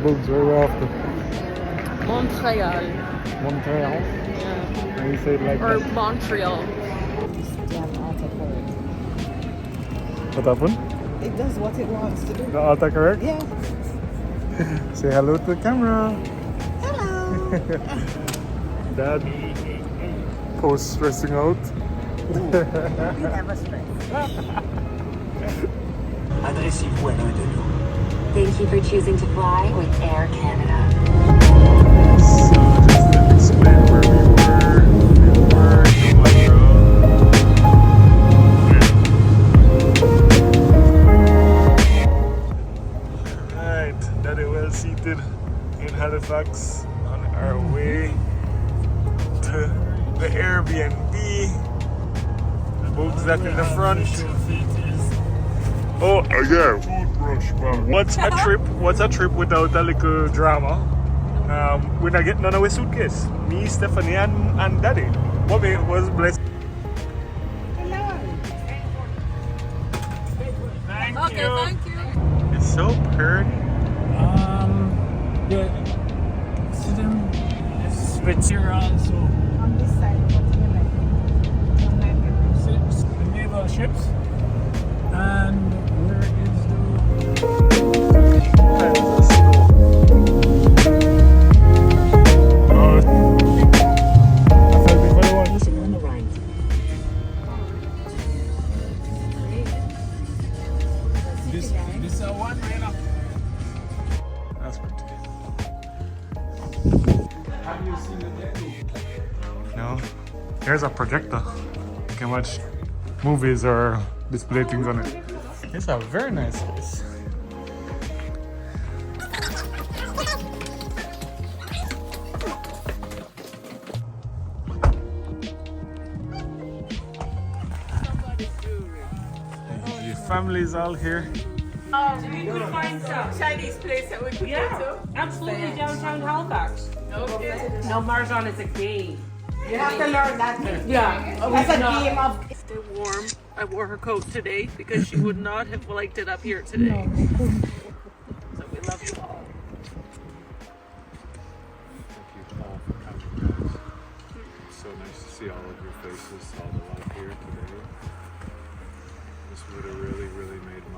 Boogs, where are we off to? Montreal. Montreal? Yeah. And you say it like Or that. Montreal. What happened? It does what it wants to do. The autocorrect? Yeah. Say hello to the camera. Hello. Dad post stressing out. We never stress. Adressez-vous à l'un de nous. Thank you for choosing to fly with Air Canada. So just to explain where we were in Montreal. Alright, Daddy well seated in Halifax on our way to the Airbnb. Books that in the front. Oh yeah. What's a trip without a little drama? We're not getting none of our suitcase. Me, Stephanie, and Daddy. Mommy was blessed. Thank you. Thank you. It's so pretty. The system switch here also. On this side, what do you like? The naval ships. And where is the on the right? This is a one right up. That's pretty. Have you seen it yet? No. Here's a projector. You can watch movies or display things on it. It's a very nice place. The family's all here. We could find some Chinese place that we could go to. Absolutely, downtown Halifax. Okay. No, Marzon is a game. You have to learn that. Yeah. That's a game of. Stay warm. I wore her coat today because she would not have liked it up here today. So we love you all. Thank you all for coming, guys. It's so nice to see all of your faces, all the love here today. This would have really, really made me